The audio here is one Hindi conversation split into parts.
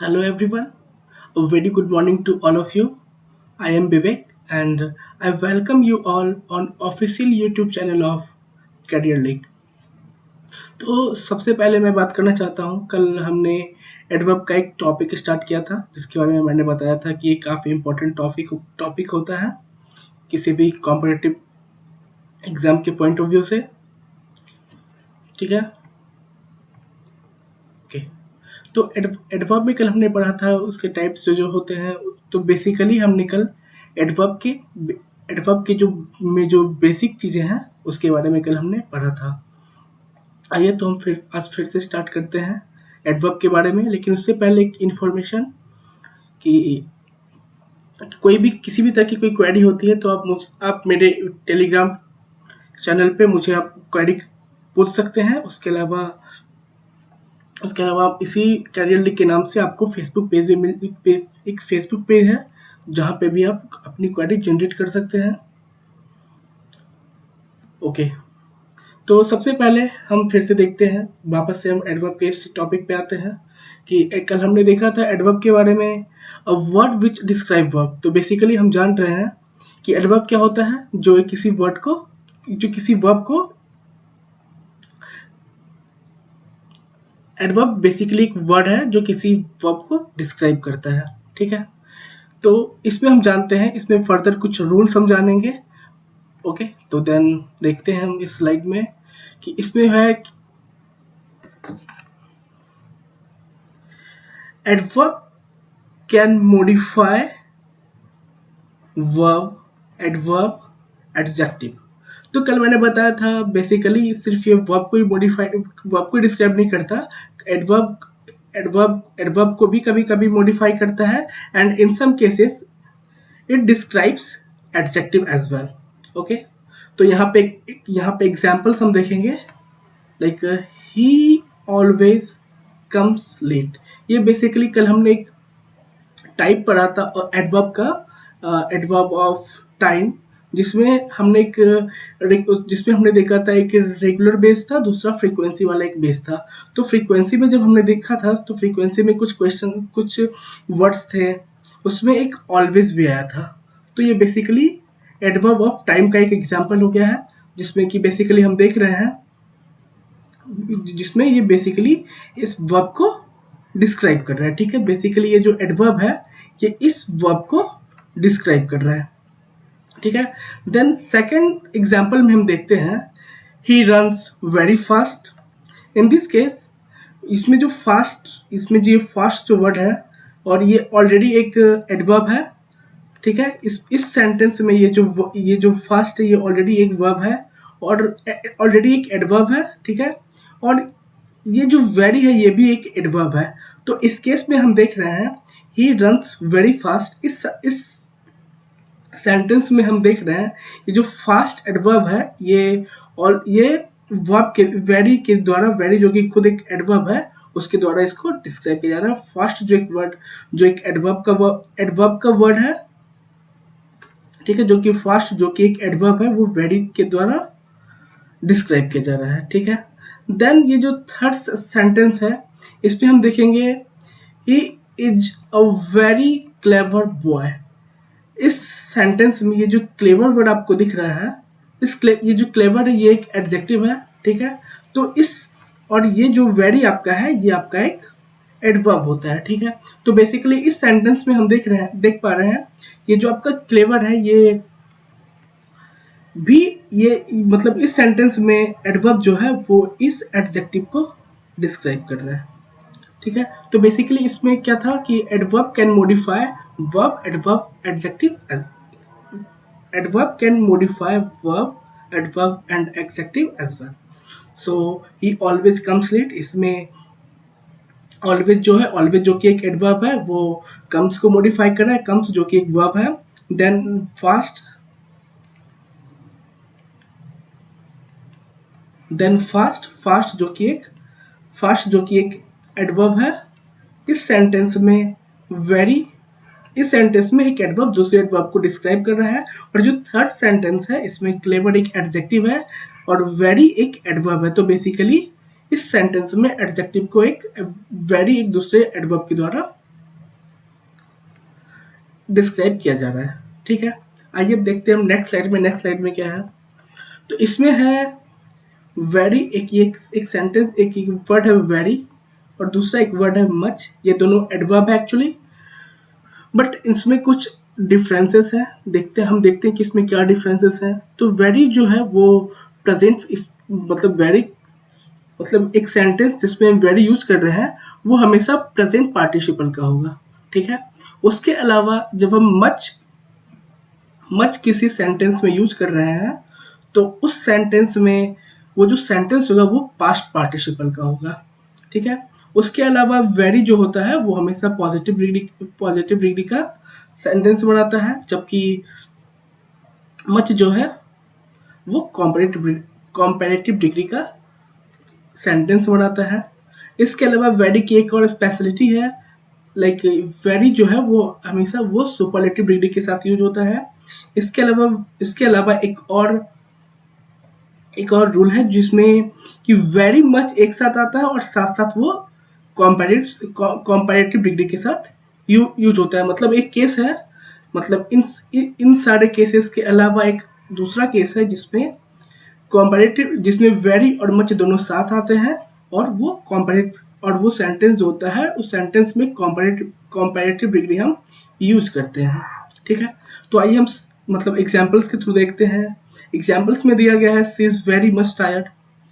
Hello everyone, a very good morning to all of you. I am Vivek and I welcome you all on official YouTube channel of Career League. तो सबसे पहले मैं बात करना चाहता हूँ, कल हमने एडवर्ब का एक टॉपिक स्टार्ट किया था जिसके बारे में मैंने बताया था कि ये काफ़ी इम्पोर्टेंट टॉपिक होता है किसी भी कॉम्पिटिटिव एग्जाम के पॉइंट ऑफ व्यू से। ठीक है, ओके। तो एडवर्ब में कल हमने पढ़ा था उसके टाइप्स जो होते हैं। तो बेसिकली हमने कल एडवर्ब के एडवर्ब के जो बेसिक चीज़ें हैं उसके बारे में कल हमने पढ़ा था। आइए तो हम फिर से स्टार्ट करते हैं एडवर्ब के बारे में, लेकिन उससे पहले एक इन्फॉर्मेशन कि कोई भी किसी भी तरह की कोई क्वेरी होती है तो आप मेरे टेलीग्राम चैनल पे मुझे आप क्वेरी पूछ सकते हैं। उसके अलावा आप इसी करियर लीग के नाम से आपको एक फेसबुक पेज है जहाँ पे भी आप अपनी क्वेरी जनरेट कर सकते हैं। ओके, तो सबसे पहले हम फिर से देखते हैं, वापस से हम एडवर्ब के इस टॉपिक पे आते हैं कि कल हमने देखा था एडवर्ब के बारे में अ वर्ड विच डिस्क्राइब वर्ब। तो बेसिकली हम जान रहे हैं कि एडवर्ब क्या होता है, जो किसी वर्ब को एडवर्ब बेसिकली एक वर्ड है जो किसी वर्ब को डिस्क्राइब करता है। ठीक है, तो इसमें हम जानते हैं, इसमें फर्दर कुछ रूल्स हम जानेंगे। ओके, तो देन देखते हैं हम इस स्लाइड में कि इसमें है adverb can modify verb, adverb, adjective. तो कल मैंने बताया था बेसिकली सिर्फ ये वर्ब को डिस्क्राइब नहीं करता, एडवर्ब एडवर्ब को भी कभी कभी मॉडिफाई करता है and in some cases it describes adjective as well. Okay, तो यहाँ पे एग्जांपल्स हम देखेंगे, like he always comes late. ये बेसिकली कल हमने एक टाइप पढ़ा था और एडवर्ब ऑफ टाइम, जिसमें हमने देखा था एक रेगुलर बेस था, दूसरा फ्रीक्वेंसी वाला एक बेस था। तो फ्रीक्वेंसी में जब हमने देखा था तो फ्रीक्वेंसी में कुछ वर्ड्स थे, उसमें एक ऑलवेज भी आया था। तो ये बेसिकली एडवर्ब ऑफ टाइम का एक एग्जांपल हो गया है, जिसमें कि बेसिकली हम देख रहे हैं, जिसमें ये बेसिकली इस वर्ब को डिस्क्राइब कर रहा है। ठीक है, बेसिकली ये जो एडवर्ब है ये इस वर्ब को डिस्क्राइब कर रहा है। ठीक है, देन सेकंड एग्जांपल में हम देखते हैं he runs very fast. In this case इसमें जो फास्ट जो वर्ड है और ये ऑलरेडी एक एडवर्ब है। ठीक है, इस सेंटेंस में ये जो फास्ट है ये ऑलरेडी एक वर्ब है और ऑलरेडी एक एडवर्ब है। ठीक है, और ये जो वेरी है ये भी एक एडवर्ब है। तो इस केस में हम देख रहे हैं ही रन्स वेरी फास्ट। इस सेंटेंस में हम देख रहे हैं ये जो फास्ट एडवर्ब है ये वर्ब के वेरी के द्वारा, वेरी जो कि खुद एक एडवर्ब है उसके द्वारा इसको डिस्क्राइब किया जा रहा है। फास्ट जो एक एडवर्ब का वर्ड है, ठीक है, जो कि एक एडवर्ब है वो वेरी के द्वारा डिस्क्राइब किया जा रहा है। ठीक है, देन ये जो थर्ड सेंटेंस है इसमें हम देखेंगे he is a very clever boy. इस सेंटेंस में ये जो क्लेवर वर्ड आपको दिख रहा है, ये जो क्लेवर है ये एक एडजेक्टिव है। ठीक है, तो और ये जो वेरी आपका है ये आपका एक एडवर्ब होता है। ठीक है, तो बेसिकली इस सेंटेंस में हम देख पा रहे हैं ये जो आपका क्लेवर है ये मतलब इस सेंटेंस में एडवर्ब जो है वो इस एडजेक्टिव को डिस्क्राइब कर रहा है। ठीक है, तो बेसिकली इसमें क्या था कि adverb can modify verb, adverb can modify verb, adverb and adjective as well. So he always comes late, इसमें always जो कि एक एडवर्ब है वो comes को मॉडिफाई कर रहा है, comes जो कि एक वर्ब है। देन फास्ट जो कि एक एडवर्ब है। इस सेंटेंस में एक एडवर्ब दूसरे एडवर्ब को डिस्क्राइब कर रहा है और जो थर्ड सेंटेंस है इसमें क्लेवर एक एडजेक्टिव है और वेरी एक एडवर्ब है। तो बेसिकली इस सेंटेंस में एडजेक्टिव को एक वेरी एक दूसरे एडवर्ब के द्वारा डिस्क्राइब किया जा रहा है। ठीक है, आइए अब देखते हैं हम नेक्स्ट स्लाइड में। नेक्स्ट स्लाइड में क्या है, तो इसमें है वेरी, एक सेंटेंस, एक वर्ड है वेरी और दूसरा एक वर्ड है मच। ये दोनों एडवर्ब है एक्चुअली, बट इसमें कुछ डिफरेंसेस हैं। हम देखते हैं कि इसमें क्या डिफरेंसेस हैं। तो वेरी जो है वो प्रेजेंट, मतलब वेरी, मतलब एक सेंटेंस जिसमें हम वेरी यूज कर रहे हैं वो हमेशा प्रेजेंट पार्टिसिपल का होगा। ठीक है, उसके अलावा जब हम मच किसी सेंटेंस में यूज कर रहे हैं तो उस सेंटेंस में वो जो सेंटेंस होगा वो पास्ट पार्टिसिपल का होगा। ठीक है, उसके अलावा वेरी जो होता है वो हमेशा पॉजिटिव डिग्री का सेंटेंस बनाता है, जबकि मच जो है वो कॉम्पेरेटिव डिग्री का सेंटेंस बनाता है। इसके अलावा वेरी की एक और स्पेशलिटी है, लाइक वेरी जो है वो हमेशा वो सुपरलेटिव डिग्री के साथ यूज होता है। इसके अलावा एक और रूल है जिसमें कि वेरी मच एक साथ आता है और साथ साथ वो कॉम्पैरेटिव डिग्री के साथ यूज होता है। मतलब एक केस है, मतलब इन सारे केसेस के अलावा एक दूसरा केस है जिसमें वेरी और मच दोनों साथ आते हैं और वो सेंटेंस जो होता है उस सेंटेंस में कॉम्पैरेटिव डिग्री हम यूज करते हैं। ठीक है, तो आइए हम मतलब एग्जांपल्स के थ्रू देखते हैं। एग्जांपल्स में दिया गया है she is very much tired.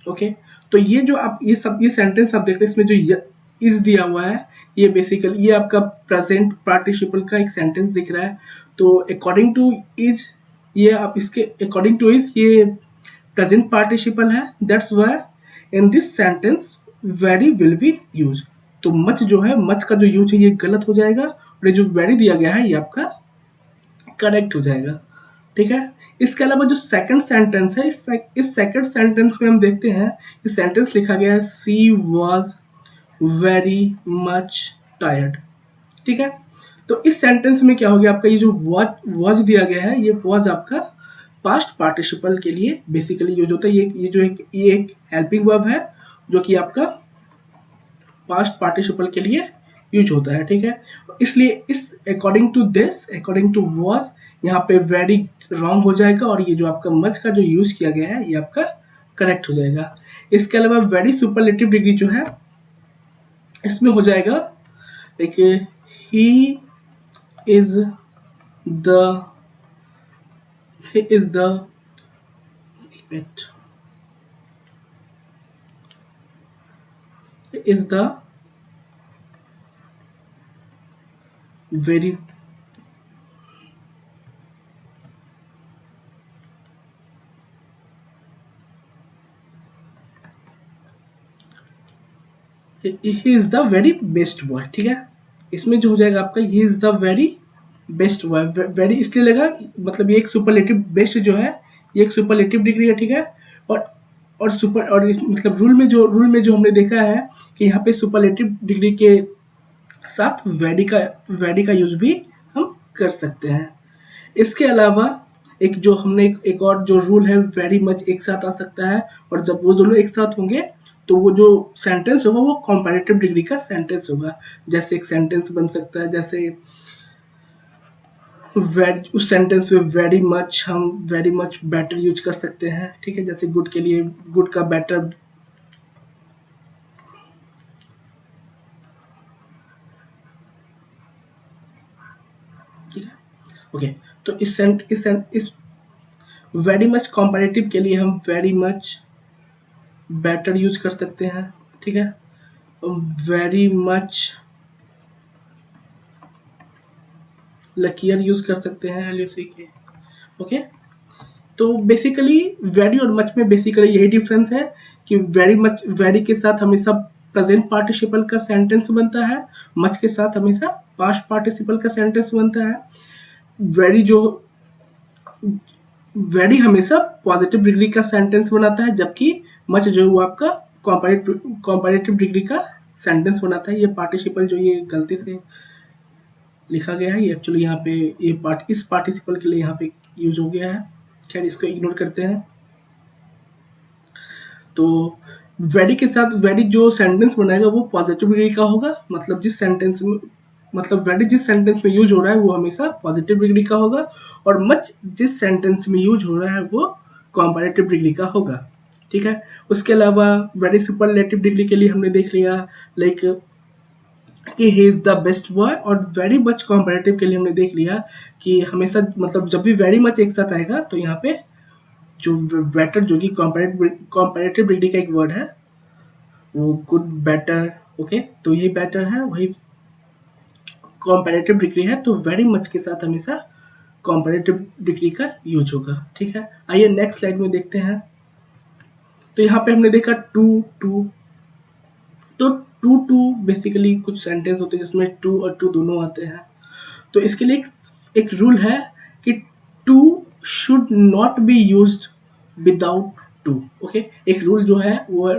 Okay, तो ये जो आप ये सेंटेंस आप देख रहे हैं, इसमें जो इज दिया हुआ है ये बेसिकली ये आपका प्रेजेंट पार्टिसिपल का एक सेंटेंस दिख रहा है। तो अकॉर्डिंग टू इज, ये आप इसके अकॉर्डिंग टू इज ये प्रेजेंट पार्टिसिपल है, that's why in this sentence very will be use. तो मच जो है, मच का जो यूज है ये गलत हो जाएगा और ये जो वेरी दिया गया है ये आपका करेक्ट हो जाएगा। ठीक है, इसके अलावा जो सेकंड सेंटेंस है, इस सेकंड सेंटेंस में हम देखते हैं, इस सेंटेंस लिखा गया है she was very much tired. ठीक है, तो इस सेंटेंस में क्या हो गया, आपका ये जो वॉज दिया गया है ये वॉज आपका पास्ट पार्टिसिपल के लिए बेसिकली यूज होता है। ये एक हेल्पिंग वर्ब है जो कि आपका पास्ट पार्टिसिपल के लिए यूज होता है। ठीक है, इसलिए इस अकॉर्डिंग टू वॉज यहाँ पे वेरी रॉन्ग हो जाएगा और ये जो आपका मच का जो यूज किया गया है ये आपका करेक्ट हो जाएगा। इसके अलावा वेरी सुपरलेटिव डिग्री जो है इसमें हो जाएगा, देखिए he is the very he is the very best boy. ठीक है, इसमें जो हो जाएगा आपका he is the very best boy. Very इसलिए लगा मतलब ये एक सुपरलेटिव, बेस्ट जो है ये एक सुपरलेटिव डिग्री है। ठीक है, और मतलब रूल में जो हमने देखा है कि यहाँ पे सुपरलेटिव डिग्री के साथ वेरी का यूज भी हम कर सकते हैं। इसके अलावा एक और जो रूल है, वेरी मच एक साथ आ सकता है और जब वो दोनों एक साथ होंगे तो वो जो सेंटेंस होगा वो कंपैरेटिव डिग्री का सेंटेंस होगा। जैसे एक सेंटेंस बन सकता है, जैसे उस सेंटेंस में हम वेरी मच बेटर यूज कर सकते हैं। ठीक है, जैसे गुड के लिए गुड का बेटर, ठीक है। ओके, तो इस वेरी मच कंपैरेटिव के लिए हम वेरी मच बेटर यूज कर सकते हैं। ठीक है, वेरी मच लकियर यूज कर सकते हैं एलयूसी के। ओके, तो बेसिकली वेरी और मच में बेसिकली यही डिफरेंस है कि वेरी के साथ हमेशा प्रेजेंट पार्टिसिपल का सेंटेंस बनता है, मच के साथ हमेशा पास्ट पार्टिसिपल का सेंटेंस बनता है। वेरी हमेशा पॉजिटिव डिग्री का सेंटेंस बनाता है, जबकि मच जो है वो आपका कॉम्पैरेटिव डिग्री का सेंटेंस बनाता है। ये पार्टिसिपल जो ये गलती से लिखा गया है, ये एक्चुअली यहाँ पे इस पार्टिसिपल के लिए यहाँ पे यूज हो गया है। खैर इसको इग्नोर करते हैं। तो वेरी के साथ वेरी जो सेंटेंस बनाएगा वो पॉजिटिव डिग्री का होगा, मतलब जिस सेंटेंस में मतलब वेरी जिस सेंटेंस में यूज हो रहा है वो हमेशा पॉजिटिव डिग्री का होगा, और मच जिस सेंटेंस में यूज हो रहा है वो कंपैरेटिव डिग्री का होगा। ठीक है, उसके अलावा वेरी सुपरलेटिव डिग्री के लिए हमने देख लिया लाइक कि he is the best boy, और वेरी मच कंपैरेटिव के लिए हमने देख लिया कि हमेशा मतलब जब भी वेरी मच एक साथ आएगा तो यहाँ पे जो बेटर जो कि कंपैरेटिव डिग्री का एक वर्ड है वो गुड बेटर, ओके, तो ये बेटर है वही कंपैरेटिव डिग्री है, तो वेरी मच के साथ हमेशा कंपैरेटिव डिग्री का यूज होगा। ठीक है, आइए नेक्स्ट स्लाइड में देखते हैं। तो यहाँ पे हमने देखा टू टू, तो टू टू बेसिकली कुछ सेंटेंस होते हैं जिसमें टू और टू दोनों आते हैं। तो इसके लिए एक रूल है कि too should not be used without to. Okay, एक रूल जो है वो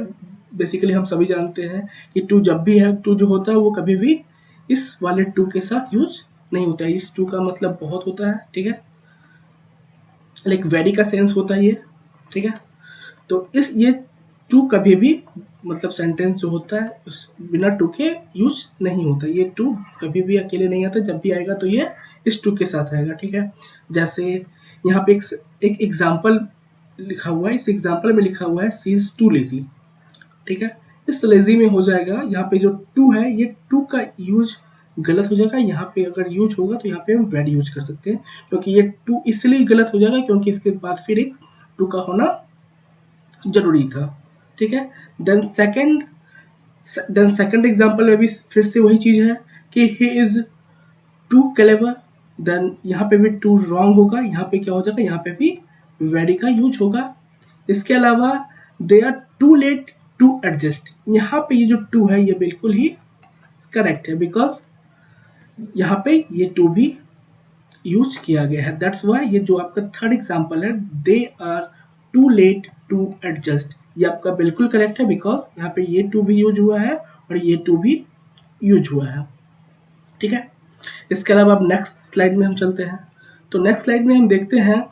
बेसिकली हम सभी जानते हैं कि टू जब भी है, टू जो होता है वो कभी भी इस वाले टू के साथ यूज नहीं होता है। इस टू का मतलब बहुत होता है, ठीक है, लाइक वेरी का सेंस होता है ये, ठीक है। तो इस ये टू कभी भी मतलब सेंटेंस जो होता है उस बिना टू के यूज नहीं होता। ये टू कभी भी अकेले नहीं आता, जब भी आएगा तो ये इस टू के साथ आएगा। ठीक है, जैसे यहाँ पे एक एग्जाम्पल लिखा हुआ है, इस एग्जाम्पल में लिखा हुआ है सी इज टू लेजी। ठीक है, इस लेजी में हो जाएगा यहाँ पे जो टू है ये टू का यूज गलत हो जाएगा। यहाँ पे अगर यूज होगा तो यहाँ पे हम वेरी यूज कर सकते हैं, क्योंकि ये टू इसलिए गलत हो जाएगा क्योंकि इसके बाद फिर एक टू का होना जरूरी था। ठीक है, देन सेकंड एग्जांपल में भी फिर से वही चीज है कि he is too clever, then यहाँ पे भी टू रॉन्ग होगा, यहाँ पे क्या हो जाएगा, यहाँ पे भी वेरी का यूज होगा। इसके अलावा they are too late to adjust, यहाँ पे ये जो टू है ये बिल्कुल ही करेक्ट है, बिकॉज यहाँ पे ये टू भी यूज किया गया है। दैट्स वाई ये जो आपका थर्ड एग्जांपल है they are too late to adjust, ये आपका बिल्कुल करेक्ट है, बिकॉज यहाँ पे ये टू भी यूज हुआ है और ये टू भी यूज हुआ है। ठीक है, इसके अलावा अब नेक्स्ट स्लाइड में हम चलते हैं। तो नेक्स्ट स्लाइड में हम देखते हैं,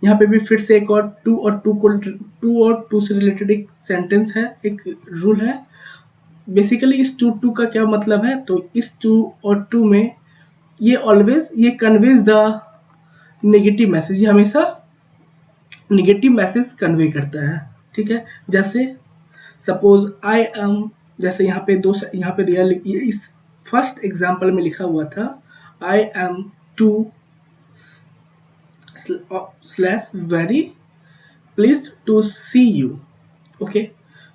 यहाँ पे भी फिर से एक और टू से रिलेटेड एक सेंटेंस है, एक रूल है। बेसिकली इस टू टू का क्या मतलब है, तो इस टू और टू में ये ऑलवेज ये कन्वेज द नेगेटिव मैसेज, ये हमेशा नेगेटिव मैसेज कन्वे करता है। ठीक है, जैसे सपोज आई एम, जैसे यहाँ पे यहाँ पे दिया, इस फर्स्ट एग्जांपल में लिखा हुआ था I am too slash very pleased to see you. Okay,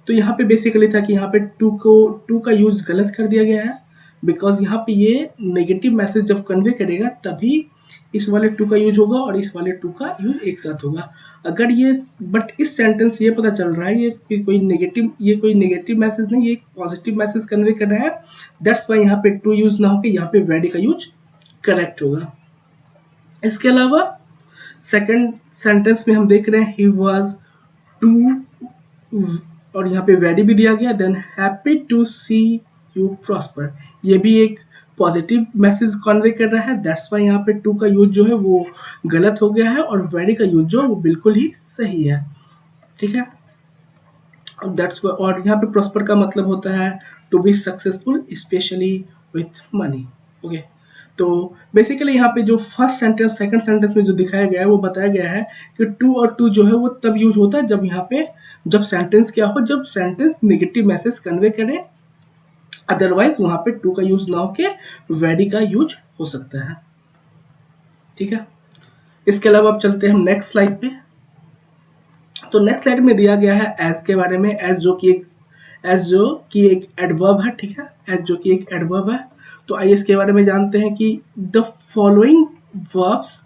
तो यहाँ पे बेसिकली था कि यहाँ पे टू का यूज गलत कर दिया गया है, बिकॉज यहाँ पे ये नेगेटिव मैसेज जब कन्वे करेगा तभी इस वाले टू का यूज होगा और इस वाले टू का यूज एक साथ होगा। अगर ये बट इस सेंटेंस ये पता चल रहा है ये कोई नेगेटिव मैसेज नहीं, ये एक पॉजिटिव मैसेज कन्वे कर रहा है, दैट्स वाई यहाँ पे टू यूज ना होकर यहाँ पे वेरी का यूज करेक्ट होगा। इसके अलावा सेकंड सेंटेंस में हम देख रहे हैं ही वाज टू, और यहाँ पे वेरी भी दिया गया, then happy to see you prosper, ये भी एक पॉजिटिव मैसेज कन्वे कर रहा है, दैट्स वाई यहाँ पे टू का यूज जो है वो गलत हो गया है और वेरी का यूज जो है वो बिल्कुल ही सही है। ठीक है, दैट्स और यहाँ पे प्रॉस्पर का मतलब होता है to be successful specially with money. Okay, तो बेसिकली यहाँ पे जो फर्स्ट सेंटेंस सेकंड सेंटेंस में जो दिखाया गया है वो बताया गया है कि टू और टू जो है वो तब यूज होता है जब यहाँ पे जब सेंटेंस क्या हो, जब सेंटेंस नेगेटिव मैसेज कन्वे करे, अदरवाइज वहां पे टू का यूज ना होके वेरी का यूज हो सकता है। ठीक है, इसके अलावा अब चलते हैं हम नेक्स्ट स्लाइड पे। तो नेक्स्ट स्लाइड में दिया गया है एज के बारे में, एज जो कि एक एडवर्ब है। ठीक है, एज जो कि एक एडवर्ब है, तो आइए इसके बारे में जानते हैं कि द फॉलोइंग वर्ब्स,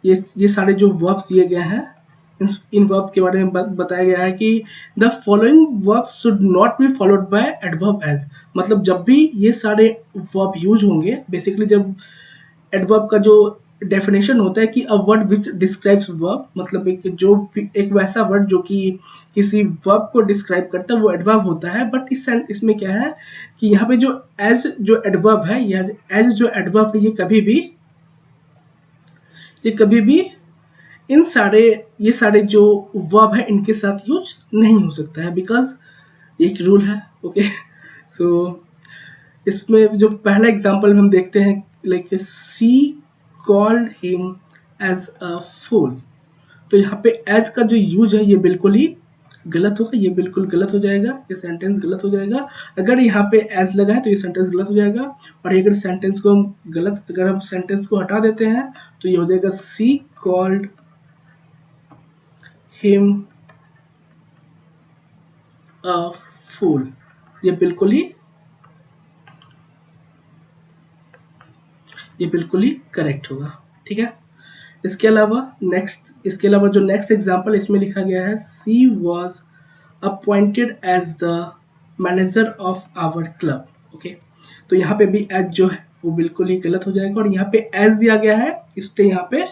ये सारे जो वर्ब्स दिए गए हैं इन वर्ब्स के बारे में बताया गया है कि the following verbs should not be followed by adverb as, मतलब जब भी ये सारे वर्ब यूज होंगे, बेसिकली जब एडवर्ब का जो डेफिनेशन होता है कि a word which describes verb, मतलब एक वैसा वर्ड जो कि किसी वर्ब को डिस्क्राइब करता है वो एडवर्ब होता है। बट इसमें क्या है कि यहाँ पे जो एडवर्ब है या एज जो एडवर्ब है ये कभी भी ये सारे जो वर्ब है इनके साथ यूज नहीं हो सकता है, बिकॉज एक रूल है। ओके, सो इसमें जो पहला एग्जांपल हम देखते हैं like she called him as a fool, तो यहाँ पे एज का जो यूज है ये बिल्कुल ही गलत होगा, ये बिल्कुल गलत हो जाएगा, ये सेंटेंस गलत हो जाएगा। अगर यहाँ पे एज लगा है तो ये सेंटेंस गलत हो जाएगा, और अगर सेंटेंस को हम अगर हम सेंटेंस को हटा देते हैं तो ये हो जाएगा सी कॉल्ड हिम अ फूल, ये बिल्कुल ही करेक्ट होगा। ठीक है, इसके अलावा जो नेक्स्ट एग्जांपल इसमें लिखा गया है, she was appointed as the manager of our club. Okay, तो यहाँ पे भी एज जो है वो बिल्कुल ही गलत हो जाएगा, और यहाँ पे एज दिया गया है इसलिए यहाँ पे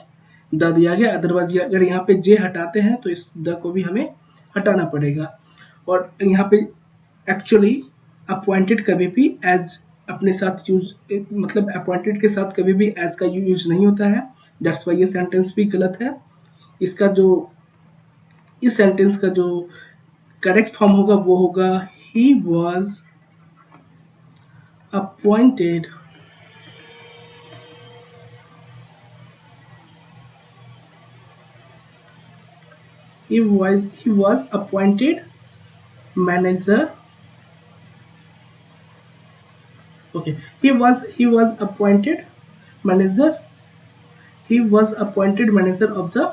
द दिया गया, अदरवाइज अगर यहाँ पे जे हटाते हैं तो इस द को भी हमें हटाना पड़ेगा। और यहाँ पे एक्चुअली अपॉइंटेड कभी भी एज अपने साथ यूज, मतलब अपॉइंटेड के साथ कभी भी एज का यूज नहीं होता है, दैट्स वाई ये सेंटेंस भी गलत है। इसका जो इस सेंटेंस का जो करेक्ट फॉर्म होगा वो होगा he was appointed he was appointed manager. Okay, he was appointed manager, he was appointed manager of the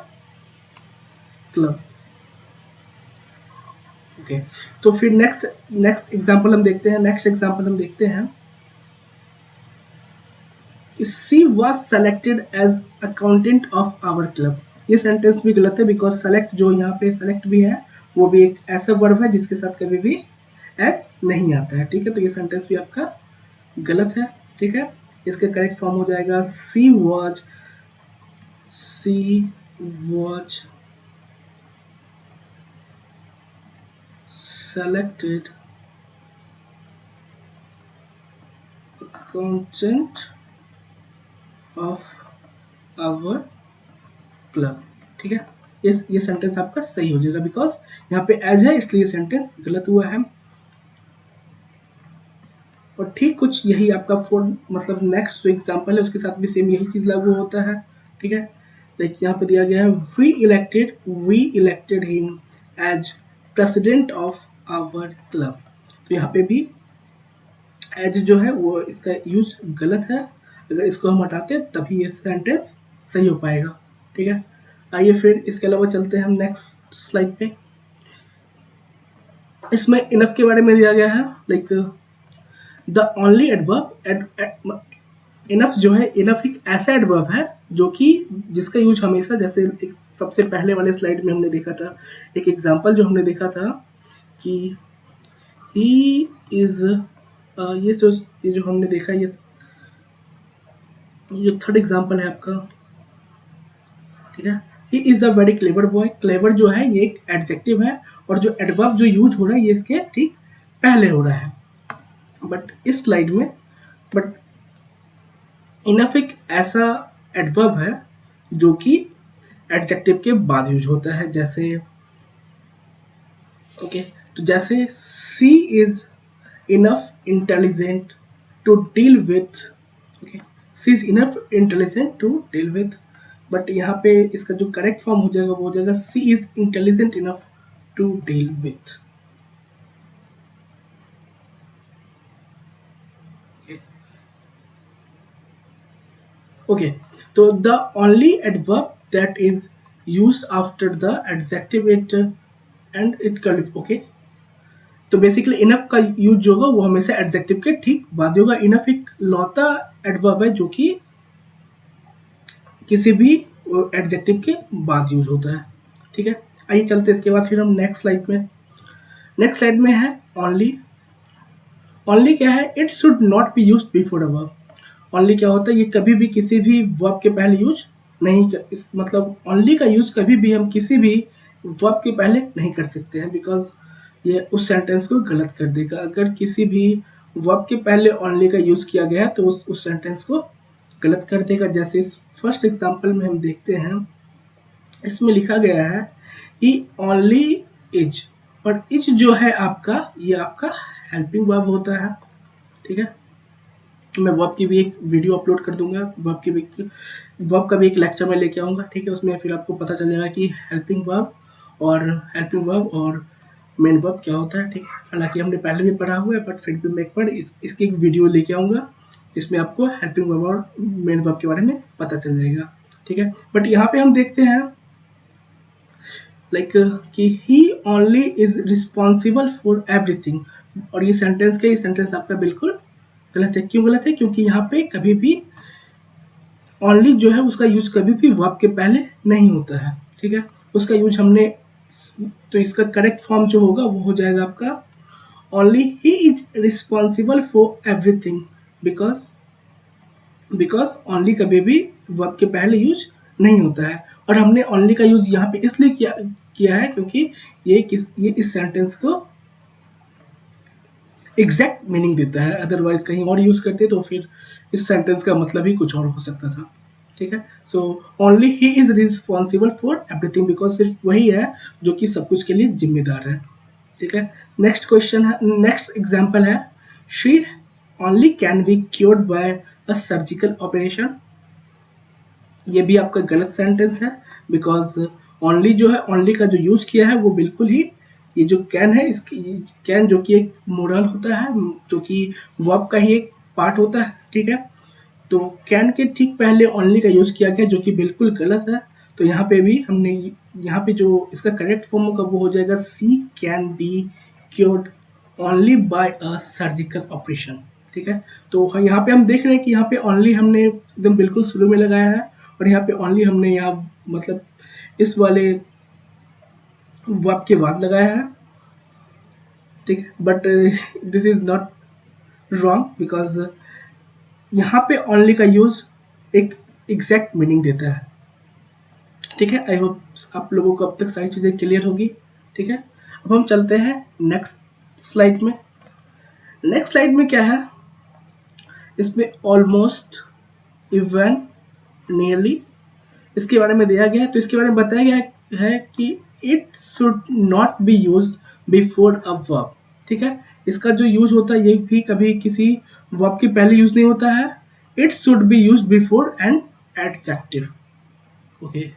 club. Okay, तो फिर नेक्स्ट एग्जांपल हम देखते हैं she was selected as accountant of our club. ये सेंटेंस भी गलत है, बिकॉज सेलेक्ट जो यहाँ पे सेलेक्ट भी है वो भी एक ऐसा वर्ब है जिसके साथ कभी भी एस नहीं आता है। ठीक है, तो ये सेंटेंस भी आपका गलत है। ठीक है, इसका करेक्ट फॉर्म हो जाएगा सी was selected accountant of our club। ठीक है, ये सेंटेंस आपका सही हो जाएगा, बिकॉज यहाँ पे एज है इसलिए सेंटेंस गलत हुआ है। और ठीक कुछ यही आपका मतलब नेक्स्ट जो एग्जांपल है उसके साथ भी सेम यही चीज लागू होता है। ठीक है, लाइक यहाँ पे दिया गया है we elected him as president of our club. तो यहाँ पे भी एज जो है वो इसका यूज गलत है, अगर इसको हम हटाते तभी ये सेंटेंस सही हो पाएगा। ठीक है, आइए फिर इसके अलावा चलते हैं हम नेक्स्ट स्लाइड पे। इसमें इनफ के बारे में दिया गया है, like the only adverb enough जो है, इनफ एक ऐसा एडवर्ब है जो कि जिसका यूज हमेशा, जैसे एक सबसे पहले वाले स्लाइड में हमने देखा था, एक एग्जांपल जो हमने देखा था कि ही इज ये जो हमने देखा, ये जो थर्ड एग्जांपल है आपका। ठीक है, he is a very clever boy. Clever जो है ये एक एडजेक्टिव है, और जो एडवर्ब जो यूज हो रहा है ये इसके ठीक पहले हो रहा है। बट इस स्लाइड में इनफ एक ऐसा एडवर्ब है जो कि एडजेक्टिव के बाद यूज होता है, जैसे ओके, तो जैसे she is enough intelligent to deal with. Okay, she is enough intelligent to deal with, but यहाँ पे इसका जो करेक्ट फॉर्म हो जाएगा वो हो जाएगा she is intelligent enough to deal with. Okay, so the only adverb that is used after the adjective it and it qualifies। okay, तो बेसिकली इनफ का यूज जो होगा वो हमेशा एडजेक्टिव के ठीक बाद होगा। इनफ एक लौता एडवर्ब है जो कि किसी भी एडजेक्टिव के बाद यूज होता है। ठीक है, आइए चलते इसके बाद फिर हम नेक्स्ट स्लाइड में है ओनली। ओनली क्या है, it should not be used before a verb. Only क्या होता है, ये कभी भी किसी भी वर्ब के पहले यूज नहीं कर, मतलब ओनली का यूज कभी भी हम किसी भी वर्ब के पहले नहीं कर सकते हैं, बिकॉज ये उस सेंटेंस को गलत कर देगा। अगर किसी भी वर्ब के पहले ओनली का यूज किया गया तो उस सेंटेंस को गलत कर देगा। जैसे इस फर्स्ट एग्जांपल में हम देखते हैं, इसमें लिखा गया है ही ओनली इज, और इज जो है आपका, ये आपका हेल्पिंग वर्ब होता है। ठीक है, मैं वर्ब की भी एक वीडियो अपलोड कर दूंगा, वर्ब का भी एक लेक्चर मैं लेके आऊँगा, ठीक है। उसमें फिर आपको पता चल जाएगा कि हेल्पिंग वर्ब और मेन वर्ब क्या होता है, ठीक है। हालांकि हमने पहले भी पढ़ा हुआ है, बट फिर भी मैं एक बार इसकी एक वीडियो लेके आऊँगा जिसमें आपको हेल्पिंग वर्ब और मेन वर्ब के बारे में पता चल जाएगा, ठीक है। बट यहाँ पे हम देखते हैं लाइक कि he only is responsible for everything, और ये सेंटेंस आपका बिल्कुल गलत है। क्यों गलत है? क्योंकि यहाँ पे कभी भी ओनली जो है उसका यूज कभी भी वर्ब के पहले नहीं होता है, ठीक है। उसका यूज हमने, तो इसका करेक्ट फॉर्म जो होगा वो हो जाएगा आपका only he is responsible for everything, because only कभी भी वर्ब के पहले यूज नहीं होता है। और हमने ओनली का यूज यहाँ पे इसलिए किया है क्योंकि ये इस सेंटेंस को एग्जैक्ट मीनिंग देता है। अदरवाइज कहीं और यूज करते तो फिर इस सेंटेंस का मतलब ही कुछ और हो सकता था, ठीक है। So only he is responsible for everything, because सिर्फ वही है जो कि सब कुछ के लिए जिम्मेदार है, ठीक है। नेक्स्ट क्वेश्चन है, नेक्स्ट एग्जाम्पल है, she only can be cured by a surgical operation. ये भी आपका गलत सेंटेंस है, बिकॉज ओनली जो है, ओनली का जो यूज किया है वो बिल्कुल ही, ये जो कैन है, इसकी कैन जो कि एक मोडल होता है, जो कि वर्ब का ही एक पार्ट होता है, ठीक है। तो कैन के ठीक पहले ओनली का यूज किया गया, जो कि बिल्कुल गलत है। तो यहाँ पे भी हमने, यहाँ पे जो इसका करेक्ट फॉर्म होगा वो हो जाएगा she can be cured only by a surgical operation, ठीक है। तो यहाँ पे हम देख रहे हैं कि यहाँ पे ओनली हमने एकदम बिल्कुल शुरू में लगाया है, और यहाँ पे ओनली हमने यहाँ मतलब इस वाले वर्ब के बाद लगाया है, ठीक है। But this is not wrong, because यहाँ पे ओनली का यूज एक एग्जैक्ट मीनिंग देता है, ठीक है। आई होप आप लोगों को अब तक सारी चीजें क्लियर होगी, ठीक है। अब हम चलते हैं नेक्स्ट स्लाइड में। नेक्स्ट स्लाइड में क्या है, इसमें ऑलमोस्ट, इवन, नियरली, इसके बारे में दिया गया है। तो इसके बारे में बताया गया है कि it should not be used before a verb, ठीक है। इसका जो यूज होता है ये भी कभी किसी वर्ब के पहले यूज नहीं होता है। It should be used before an adjective, okay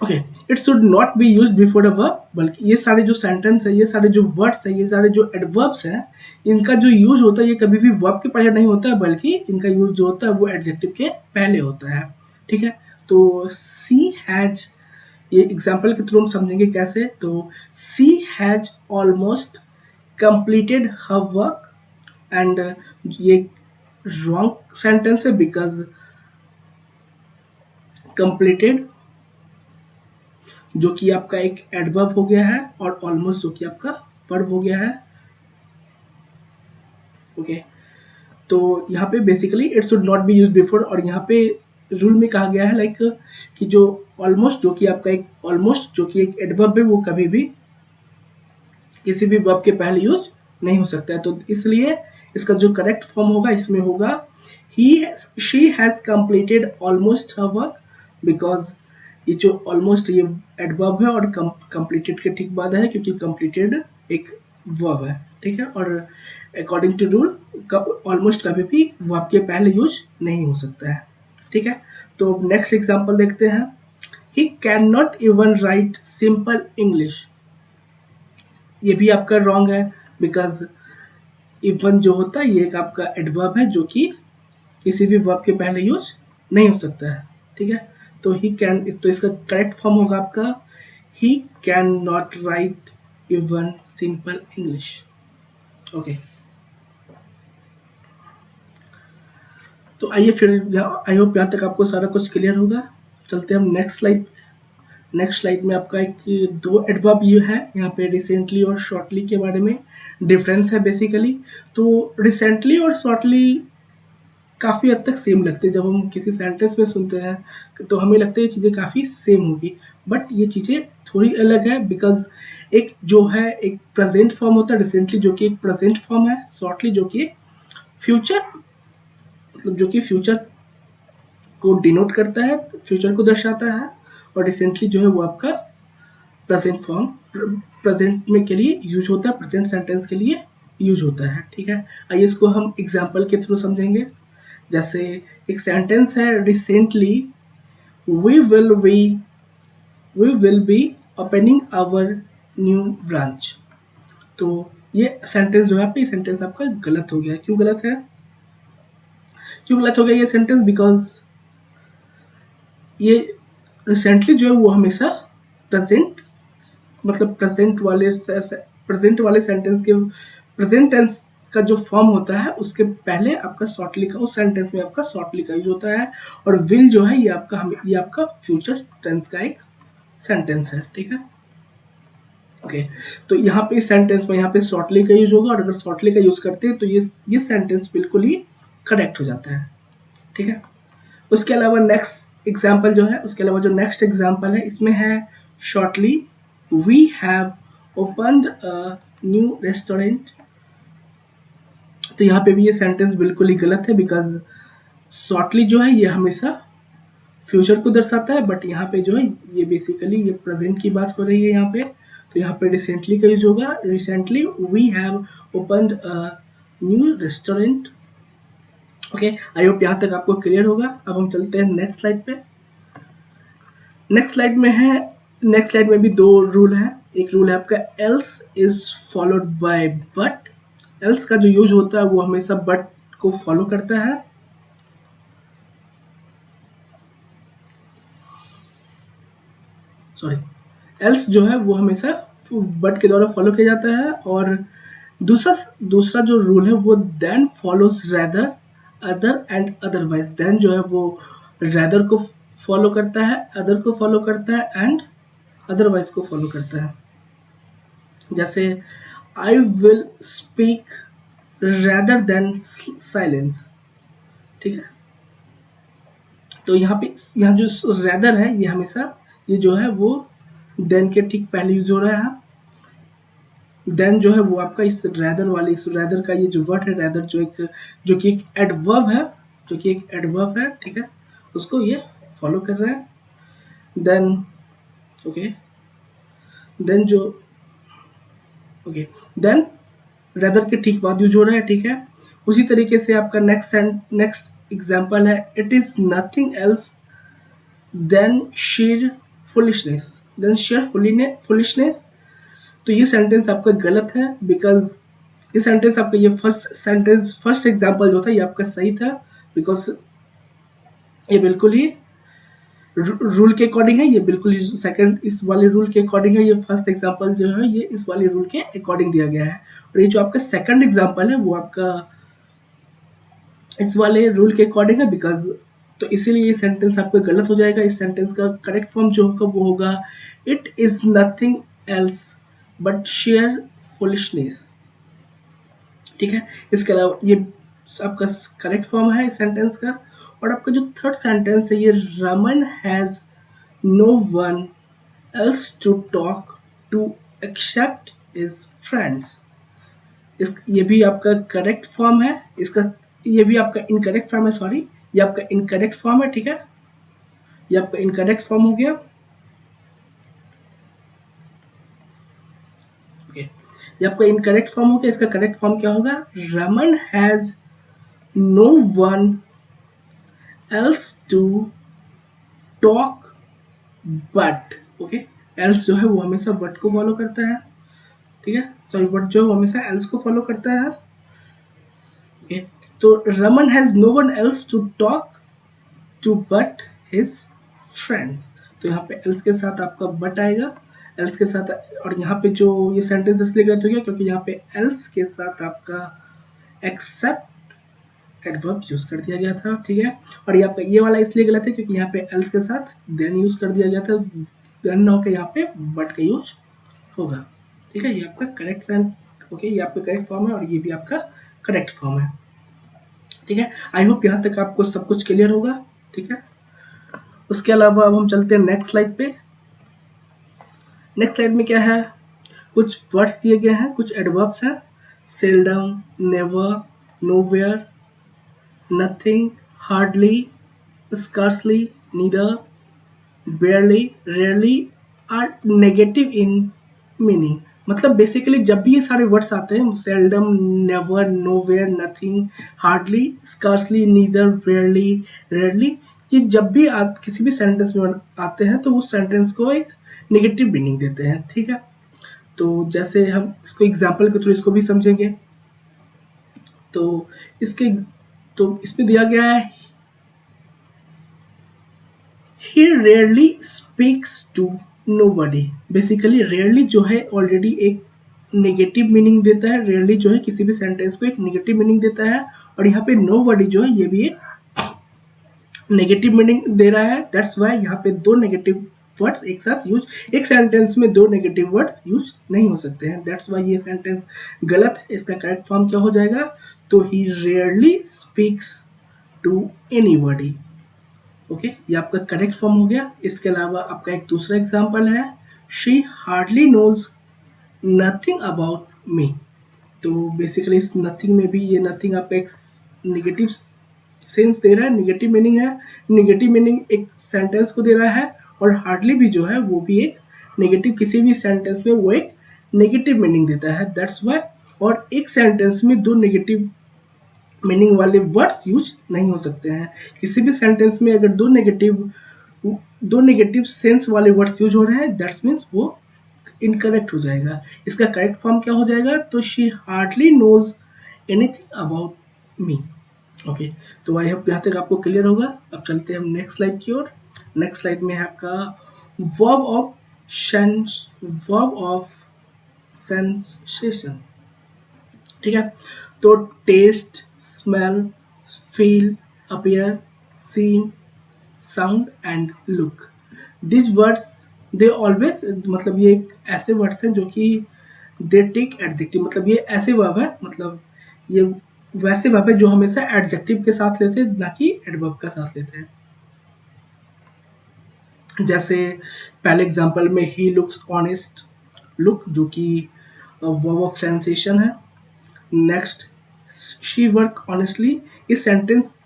okay. It should not be used before a verb, बल्कि ये सारे जो सेंटेंस है, ये सारे जो वर्ड्स है, ये सारे जो एडवर्ब्स हैं, इनका जो यूज होता है ये कभी भी वर्ब के पहले नहीं होता है, बल्कि इनका यूज जो होता है वो एडजेक्टिव के पहले होता है, ठीक है। तो सी हैज, ये एग्जाम्पल के थ्रू हम समझेंगे कैसे। तो she has almost completed her work, and ये रॉन्ग सेंटेंस है, बिकॉज कंप्लीटेड जो कि आपका एक एडवर्ब हो गया है, और ऑलमोस्ट जो कि आपका वर्ब हो गया है, ओके। तो यहाँ पे basically it should not B use before, और यहाँ पे रूल में कहा गया है लाइक कि जो ऑलमोस्ट जो कि आपका एक ऑलमोस्ट जो कि एक एडवर्ब है, वो कभी भी किसी भी वर्ब के पहले यूज नहीं हो सकता है। तो इसलिए इसका जो करेक्ट फॉर्म होगा इसमें होगा ही she has completed almost her work, because ये जो ऑलमोस्ट ये एडवर्ब है, और कंप्लीटेड के ठीक बाद है, क्योंकि कंप्लीटेड एक वर्ब है, ठीक है। और अकॉर्डिंग टू रूल ऑलमोस्ट कभी भी वर्ब के पहले यूज नहीं हो सकता है, ठीक है। तो नेक्स्ट एग्जांपल देखते हैं, he can not even right simple English. ये भी आपका रॉन्ग है, बिकॉज इवन जो होता है ये एक आपका एडवर्ब है, जो कि किसी भी वर्ब के पहले यूज नहीं हो सकता है, ठीक है। तो ही कैन, तो इसका करेक्ट फॉर्म होगा आपका he can not right even simple English, okay. तो आइए फिर, आई होप यहाँ तक आपको सारा कुछ क्लियर होगा। चलते हैं हम नेक्स्ट स्लाइड। नेक्स्ट स्लाइड में आपका एक दो एडवर्ब ये है, यहाँ पे रिसेंटली और शॉर्टली के बारे में डिफरेंस है बेसिकली। तो रिसेंटली और शॉर्टली काफ़ी हद तक सेम लगते हैं, जब हम किसी सेंटेंस में सुनते हैं तो हमें लगता है ये चीज़ें काफ़ी सेम होगी, बट ये चीज़ें थोड़ी अलग है। बिकॉज एक जो है एक प्रेजेंट फॉर्म होता है रिसेंटली, जो कि एक प्रेजेंट फॉर्म है, शॉर्टली जो कि फ्यूचर, मतलब जो कि फ्यूचर को डिनोट करता है, फ्यूचर को दर्शाता है, और रिसेंटली जो है वो आपका प्रेजेंट फॉर्म, प्रेजेंट में के लिए यूज होता है, प्रेजेंट सेंटेंस के लिए यूज होता है, ठीक है। आइए इसको हम एग्जाम्पल के थ्रू समझेंगे। जैसे एक सेंटेंस है, recently we will be we will be opening our new branch. तो ये सेंटेंस जो है आपका, ये सेंटेंस आपका गलत हो गया। क्यों गलत है? क्यों गलत हो गया ये सेंटेंस? बिकॉज ये रिसेंटली जो है वो हमेशा प्रेजेंट, मतलब प्रेजेंट वाले सेंटेंस के प्रेजेंट टेंस का जो फॉर्म होता है उसके पहले आपका शॉर्टली का, उस सेंटेंस में आपका शॉर्टली का यूज होता है। और विल जो है ये आपका फ्यूचर टेंस का एक सेंटेंस है, ठीक है। ओके, तो यहाँ पे इस सेंटेंस में यहाँ पे शॉर्टली का यूज होगा, और अगर शॉर्टली का यूज करते हैं तो ये सेंटेंस बिल्कुल ही करेक्ट हो जाता है, ठीक है। उसके अलावा नेक्स्ट एग्जाम्पल जो है, उसके अलावा जो नेक्स्ट एग्जाम्पल है इसमें है shortly we have opened a new restaurant. तो यहाँ पे भी ये सेंटेंस बिल्कुल ही गलत है, बिकॉज शॉर्टली जो है ये हमेशा फ्यूचर को दर्शाता है, बट यहाँ पे जो है ये बेसिकली ये प्रेजेंट की बात हो रही है यहाँ पे। तो यहाँ पे रिसेंटली का यूज होगा, recently we have opened a new restaurant. Okay, I hope यहाँ तक आपको क्लियर होगा। अब हम चलते हैं नेक्स्ट स्लाइड पे। नेक्स्ट स्लाइड में भी दो रूल है। एक रूल है आपका else is followed by but. Else का जो यूज होता है वो हमेशा बट को फॉलो करता है। सॉरी, एल्स जो है वो हमेशा बट के द्वारा फॉलो किया जाता है। और दूसरा दूसरा जो रूल है वो than follows rather, other and otherwise. Than जो है वो रैदर को फॉलो करता है, अदर को फॉलो करता है, एंड अदरवाइज को फॉलो करता है। जैसे I will speak rather than silence, ठीक है। तो यहाँ जो रैदर है ये हमेशा ये जो है वो देन के ठीक पहले यूज हो रहा है। देन जो है वो आपका इस रैदर का ये जो वर्ड है रैदर, जो कि एक एडवर्ब है, ठीक है, उसको ये फॉलो कर रहा है। देन ओके, देन जो ओके देन रैदर के ठीक बाद यूज हो रहा है, ठीक है। उसी तरीके से आपका नेक्स्ट एग्जांपल है, it is nothing else than sheer foolishness. तो ये सेंटेंस आपका गलत है, बिकॉज ये सेंटेंस आपका ये फर्स्ट एग्जांपल जो था ये आपका सही था, बिकॉज ये बिल्कुल ही रूल के अकॉर्डिंग है। ये बिल्कुल सेकंड इस वाले रूल के अकॉर्डिंग है। ये फर्स्ट एग्जांपल जो है ये इस वाले रूल के अकॉर्डिंग दिया गया है, और ये जो आपका सेकंड एग्जांपल है वो आपका इस वाले रूल के अकॉर्डिंग है, बिकॉज तो इसीलिए ये सेंटेंस आपका गलत हो जाएगा। इस सेंटेंस का करेक्ट फॉर्म जो होगा वो होगा it is nothing else but share foolishness, ठीक है। इसके अलावा ये आपका करेक्ट फॉर्म है इस सेंटेंस का। और आपका जो थर्ड सेंटेंस है ये Raman has no one else to talk to except his friends. ये भी आपका करेक्ट फॉर्म है, इसका ये भी आपका इनकरेक्ट फॉर्म है, सॉरी, ये आपका इनकरेक्ट फॉर्म है, ठीक है। ये आपका इनकरेक्ट फॉर्म हो गया। ओके, ये आपका इनकरेक्ट फॉर्म हो गया। इसका करेक्ट फॉर्म क्या होगा? Raman has no one else to talk but. Okay, else जो है वो हमेशा बट को फॉलो करता है, ठीक है। सॉरी, बट जो है वो हमेशा एल्स को फॉलो करता है। ओके, तो Raman has no one else to talk to but his friends. तो यहाँ पे एल्स के साथ आपका बट आएगा, एल्स के साथ। और यहाँ पे जो ये सेंटेंस इसलिए गलत हो गया क्योंकि यहाँ पे एल्स के साथ आपका एक्सेप्ट एडवर्ब यूज कर दिया गया था, ठीक है। और ये आपका ये वाला इसलिए गलत है क्योंकि यहाँ पे एल्स के साथ देन यूज कर दिया गया था, देन ना होकर यहाँ पे बट का यूज होगा, ठीक है। ये आपका करेक्ट ओके, ये आपका करेक्ट फॉर्म है और ये भी आपका करेक्ट फॉर्म है, ठीक है। आई होप यहाँ तक आपको सब कुछ क्लियर होगा, ठीक है। उसके अलावा अब हम चलते हैं नेक्स्ट स्लाइड पे। नेक्स्ट स्लाइड में क्या है, कुछ वर्ड्स दिए गए हैं, कुछ एडवर्ब्स हैं। Seldom, never, nowhere, nothing, hardly, scarcely, neither, barely, rarely are negative in meaning। मतलब बेसिकली जब भी ये सारे वर्ड्स आते हैं, seldom, never, nowhere, nothing, hardly, scarcely, neither, rarely, rarely, ये जब भी किसी भी सेंटेंस में आते हैं तो उस सेंटेंस को एक नेगेटिव मीनिंग देते हैं, ठीक है। तो जैसे हम इसको एग्जाम्पल के थ्रू इसको भी समझेंगे। तो इसके तो इसमें दिया गया है, he rarely speaks to nobody। Basically rarely जो है ऑलरेडी एक नेगेटिव मीनिंग देता है, रेयरली जो है किसी भी सेंटेंस को एक नेगेटिव मीनिंग देता है, और यहाँ पे nobody जो है ये भी एक नेगेटिव मीनिंग दे रहा है। दैट्स वाई यहाँ पे दो नेगेटिव वर्ड्स एक साथ यूज, एक सेंटेंस में दो नेगेटिव वर्ड्स यूज नहीं हो सकते हैं। दैट्स वाई ये सेंटेंस गलत है। इसका करेक्ट फॉर्म क्या हो जाएगा? तो he rarely speaks to anybody. Okay, ये आपका करेक्ट फॉर्म हो गया। इसके अलावा आपका एक दूसरा एग्जांपल है, she hardly knows nothing about me. तो बेसिकली इस नथिंग में भी ये नथिंग आपका एक नेगेटिव सेंस दे रहा है, नेगेटिव मीनिंग है। नेगेटिव मीनिंग एक सेंटेंस को दे रहा है, और हार्डली भी जो है वो भी एक नेगेटिव, किसी भी सेंटेंस में वो एक नेगेटिव मीनिंग देता है। दैट्स वाई, और एक सेंटेंस में दो नेगेटिव मीनिंग वाले वर्ड्स यूज नहीं हो सकते हैं। किसी भी सेंटेंस में अगर दो नेगेटिव सेंस वाले वर्ड्स यूज हो रहे हैं, दैट्स मीन्स वो इनकरेक्ट हो जाएगा। इसका करेक्ट फॉर्म क्या हो जाएगा? तो she hardly knows anything about me. Okay, तो आई होप यहाँ तक आपको क्लियर होगा। अब चलते हैं हम नेक्स्ट स्लाइड की ओर। नेक्स्ट स्लाइड में है आपका वर्ब ऑफ सेंसेशन, ठीक है। तो taste, smell, feel, appear, seem, sound and look, this words they always, मतलब ये एक ऐसे वर्ड्स हैं जो कि दे टेक एडजेक्टिव, मतलब ये ऐसे वर्ब है, मतलब ये वैसे वर्ब है जो हमेशा एडजेक्टिव के साथ लेते हैं, ना कि एडवर्ब का साथ लेते हैं। जैसे पहले एग्जांपल में ही लुक्स ऑनेस्ट, लुक जो कि वर्ब ऑफ सेंसेशन है। नेक्स्ट, शी वर्क ऑनेस्टली, इस सेंटेंस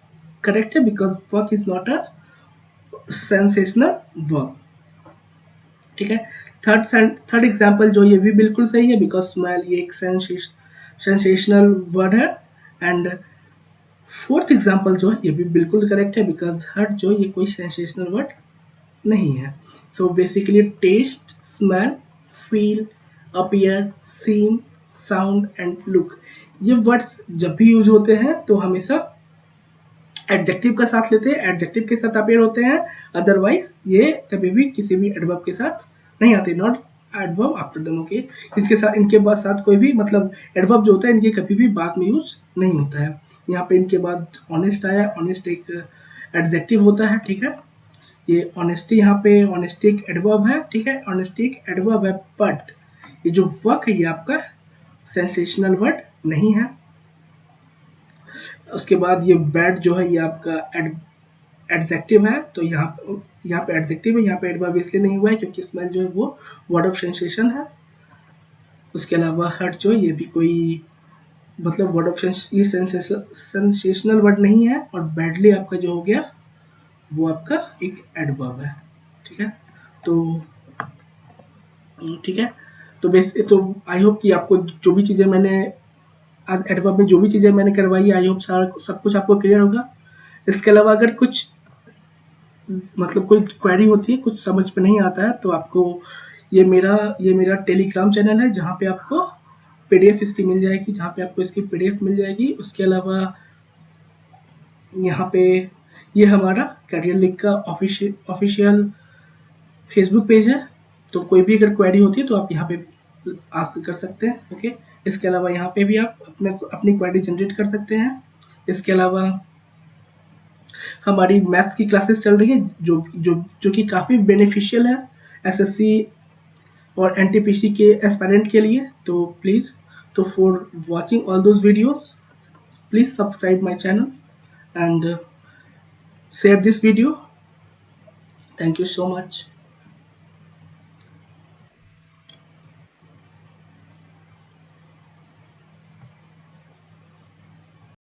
करेक्ट है because work is not a sensational verb, ठीक है। थर्ड एग्जांपल जो ये भी बिल्कुल सही है, बिकॉज स्मेल ये एक सेंसेशनल वर्ड है। एंड फोर्थ एग्जांपल जो है ये भी बिल्कुल करेक्ट है, बिकॉज हर्ट जो ये कोई सेंसेशनल वर्ड नहीं है। So basically taste, smell, feel, appear, seem, sound and look, ये वर्ड्स जब भी यूज होते हैं तो हमेशा एडजेक्टिव का साथ लेते हैं, एडजेक्टिव के साथ अपीयर होते हैं। अदरवाइज ये कभी भी किसी भी एडवर्ब के साथ नहीं आते, not adverb after them. Okay, इसके साथ, इनके बाद साथ कोई भी, मतलब एडवर्ब जो होता है इनके कभी भी बाद में यूज नहीं होता है। यहाँ पे इनके बाद ऑनेस्ट आया, ऑनेस्ट एक एडजेक्टिव होता है, ठीक है। ये ऑनेस्टी, यहाँ पे ऑनेस्टी एक एडवर्ब है, ठीक है, ऑनेस्टी एक एडवर्ब है, बट ये जो वर्क है ये आपका सेंसेशनल वर्ड नहीं है। उसके बाद ये बैड जो है ये आपका एडजेक्टिव है, तो यहाँ पे एडजेक्टिव है, यहाँ पे एडवर्ब इसलिए नहीं हुआ है क्योंकि स्मेल जो है वो वर्ड ऑफ सेंसेशन है। उसके अलावा हर्ट जो है ये भी कोई, मतलब वर्ड ऑफ ये सेंसेशनल वर्ड नहीं है, और बैडली आपका जो हो गया वो आपका एक एडवर्ब है, ठीक है। तो ठीक है, तो आई होप कि आपको जो भी चीज़ें मैंने आज एडवर्ब में जो भी चीज़ें मैंने करवाई है, आई होप सारा सब कुछ आपको क्लियर होगा। इसके अलावा अगर कुछ, मतलब कोई क्वेरी होती है, कुछ समझ में नहीं आता है, तो आपको ये मेरा टेलीग्राम चैनल है जहाँ पे आपको पीडीएफ इसकी मिल जाएगी, जहाँ पे आपको इसकी पीडीएफ मिल जाएगी। उसके अलावा यहाँ पे ये हमारा करियर लिंक का ऑफिशियल फेसबुक पेज है, तो कोई भी अगर क्वेरी होती है तो आप यहाँ पे आस्क कर सकते हैं। ओके, इसके अलावा यहाँ पे भी आप अपनी क्वेरी जनरेट कर सकते हैं। इसके अलावा हमारी मैथ की क्लासेस चल रही है जो कि काफ़ी बेनिफिशियल है एसएससी और एनटीपीसी के एस्पायरेंट के लिए। तो प्लीज़, तो for watching all those videos, please subscribe my channel and share this video. Thank you so much.